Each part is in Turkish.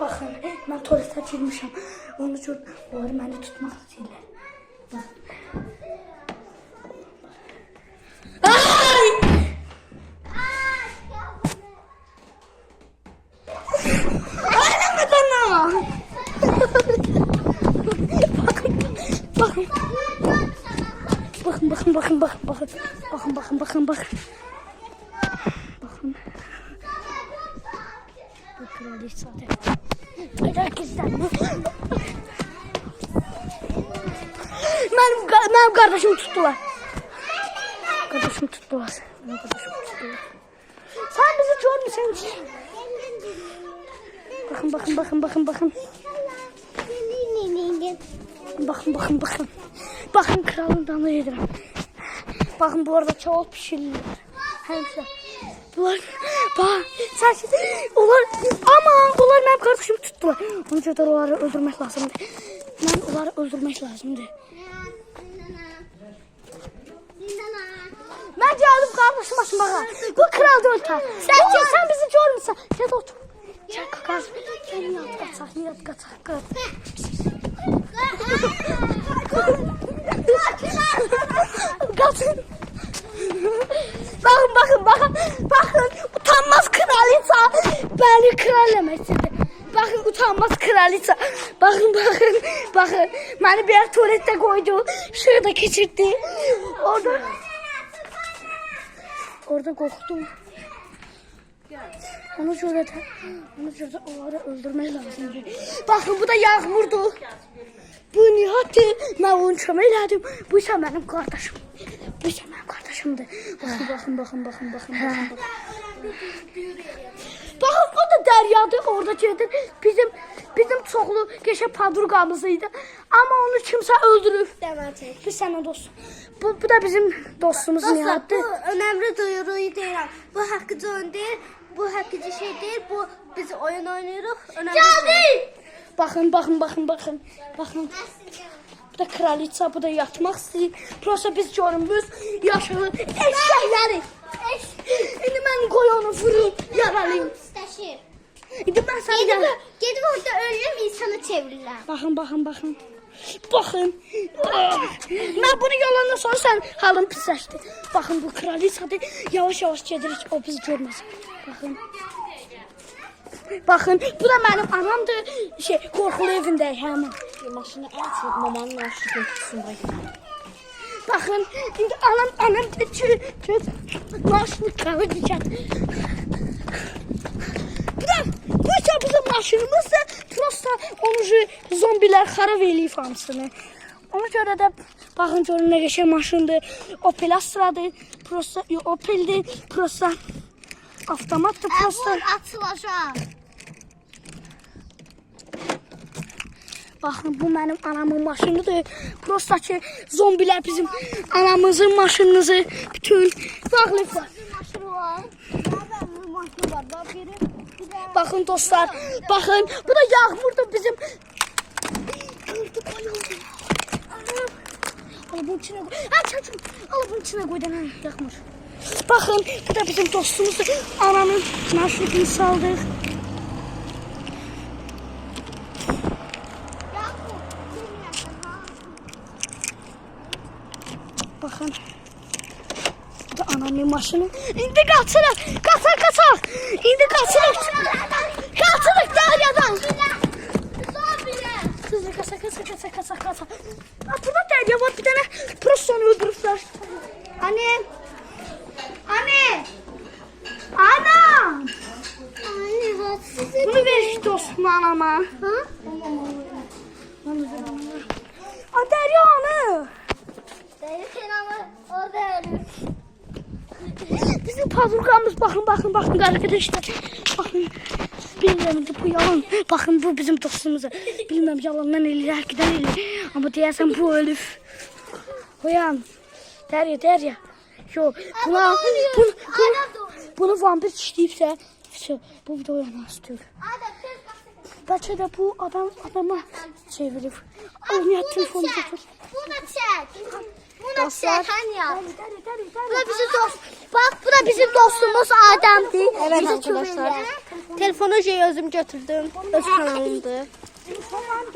Baxın, mən tualetə girmişəm. Onu üçün onlar məni tutmaq istəyirlər. Ay! Aynama dana! Bakın. Bakın. Bu kraliçe zaten. Herkesten. Benim kardeşimi tuttular. Sen bizi görmüşsün. Bakın. Bakın kralın damla yedirəm. Bakın bu arada çok pişirilir. Hemşe. Bunlar, onlar benim kardeşimi tuttular. Onun için onları öldürmek lazımdı. Ben geldim kardeşim açmağa. Bu kral değil ta. Sen bizi görmüşsün. Gel otur. Gel kakar. Gel niyat kaçak. Kaçın. Bakın. Utanmaz kraliça. Beni krallemek istedi. Bakın utanmaz kraliça. Bakın. Beni bir yer tuvalette koydu. Şurada geçirdi. Orada korktum. Onu şurada onları öldürmek lazımdı. Bakın bu da yağmurdu. Bu nihatı ben onu çömeyledim. Bu ise benim kardeşim. Kardeşimdi. Bakın. Bakın o da deryadı orada gedir. Bizim çoxlu geçe padrugamızıydı. Ama onu kimse öldürüp. Biz seninle dostum. Bu da bizim dostumuz Nihat'tı. Bu önemli duyuruyu deyirəm. Bu haqqıcı oyun deyil. Bu haqqıcı şey deyil. Biz oyun oynuyoruz. Geldi. Bakın. Bu da kraliça, bu da yatmaq istəyir. Prosta biz görünmüz yaşlı eşəkləri. İndi mən qoy onu vurum, yaralayım. İstəşir. İndi mən sana Gedib orada ölüm insana çevirirlər. Bakın. Ben bunu yalandan sonra sen halın pisləşdi. Bakın bu kraliçadır. Yavaş gedirik, o bizi görməsin. Bakın, bu da benim anamdır. Qorxulu evindəyik həmin. Maşını açıb mamanın aşırı tutsun bırakın. Bakın, indi anam göz maşını qalı dikən. Bu bizim maşınımızda prosta onu zombiler xarab eləyib hamısını. Ona görə də baxın görün nə qəşəng maşındır. Opel Astra'dır. Prosta Opel'dir. Prosta avtomatdır. Prosta Açılacaq. Bakın bu benim anamın maşınıdır. Prosta ki zombiler bizim anamızın maşınımızı bütün bağlayıblar. Maşını var. Maşını var. Bakın dostlar, bakın bu da yağmurdur bizim. Al bunun içine koy. Al bunun içine koy da yağmur. Bakın bu da bizim dostumuzdur. Ananın maşını saldık. Bakın. Bu da anamın maşını. İndi kaçırıq. İndi kaçırıq deryadan. Kızı kaça. Burada derya var bir tane. Prosta onu öldürürler. Anne. Anam. Bunu ver dostum anama. Ha? Derya anı. Bizim padrugamız bakın arkadaşlar. Bakın. Bilmiyorum bu yalan. Bakın bu bizim dostumuz. Bilmem yalandan eləyir, herkeden eləyir. Ama deyəsən bu ölüb. Uyan. Derya. Yo, bunu vampir çiğdiyibsə, bu da uyanmaz diyor. Bəlkə də bu adama çevirib. Nihat telefonu götür. Bunu çək. Dostlar. Bu da bizim dost. Bak bu da bizim dostumuz Adem'di. Evet Bizi arkadaşlar. çubuğuyla. Telefonu özüm götürdüm. Öz kanalımdır.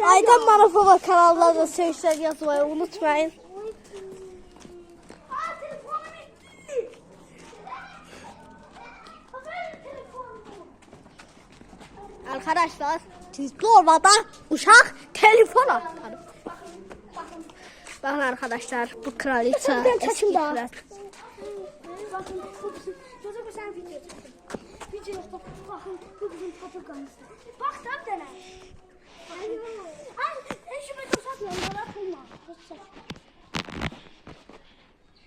Aydan Marafova kanalına da sevişler yazmayı unutmayın. Arkadaşlar siz doğmada uşak telefon atar. Bakın arkadaşlar bu kraliçe eski kraliçe. Bakın bu bizim, gözüm bir sen video çektim. Video yok, bakın bu bizim papagamız. Bak tam dene. Ay, eşime de satmıyorum, bana kıyma.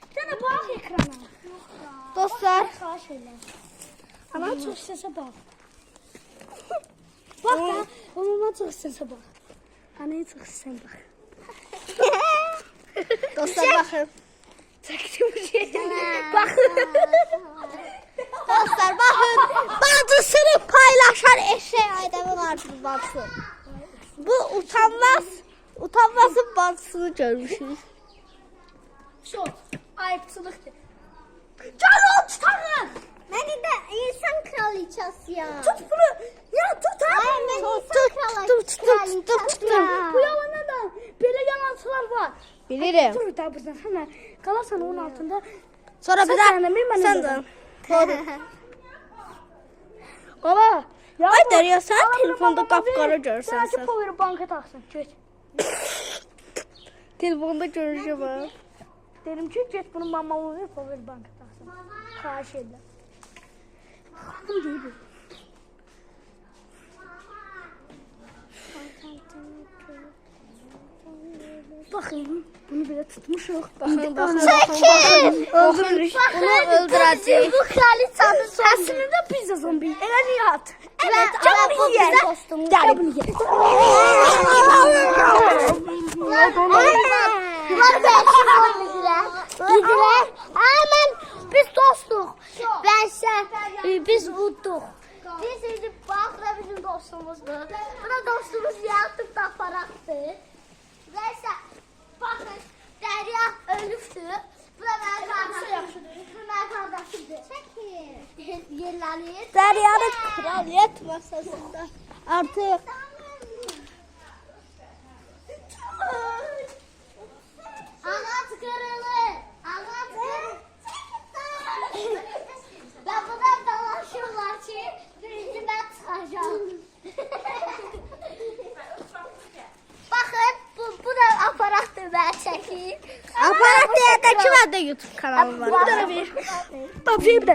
Bir tane bak ekrana. Dostlar Sağ şöyle. Ama çok sese bak. Bak da, ama çok sese bak. Anaya çok sese bak. dostlar bakın. Çektim bir şey. Bak. Dostlar bakın bacısını paylaşan eşeği Aydem'in artık bacısı. Bu utanmazın bacısını görmüşüz. Şu, ayıpsılıktır. Canım tutarım. Beni de insan kraliçesi ya. Tut bunu. Ya tut abi. Ay, ben insan kraliçesi ya. Bu yalana da böyle yalancılar var. Bilirim. Dur da buradan hemen kalarsan onun altında. Sonra bir Sen daha annemin ben sen ederim. de. Baba. Ya Ay bu- Derya sen Baba, telefonda baba, kapkara bir- görsen Belki sen. power'ı banka taksın. Geç. Telefonda görüşü var. Dedim ki geç bunun mamamı ver power banka taksın. Xahiş edirəm. Bu değil bu. Bakın bunu böyle tutmuşuq. Bakın bakın. Çekil. Öldürmüş. Bunu öldürəcək. Bu kraliçanın sonu. Əslində pizza zombi. Elə nihat. Evet, Gel ama bu bunu ye. bizim dostumuz. Gel bunu ye. Bunlar belki bildiler. Bildiler. Aman biz dostluq. Biz udduq. Biz idi bax da bizim dostumuzdur. Bu da dostumuz yaratıb da aparaqdır. Neyse baxın Derya ölübdür. Bu da mənim qardaşım. Bu mənim qardaşımdır. Çəkil. Yerlənir. Derya'nın kraliyet masasında artık Ağaç kırılır. Ağaç kırılır. Ben buradan dolaşıyorlar ki birinci ben çıkacağım. Bakın bu da aparattır ben çekeyim. aparat diye de kim adı YouTube kanalı var. Bir. Bak bir de.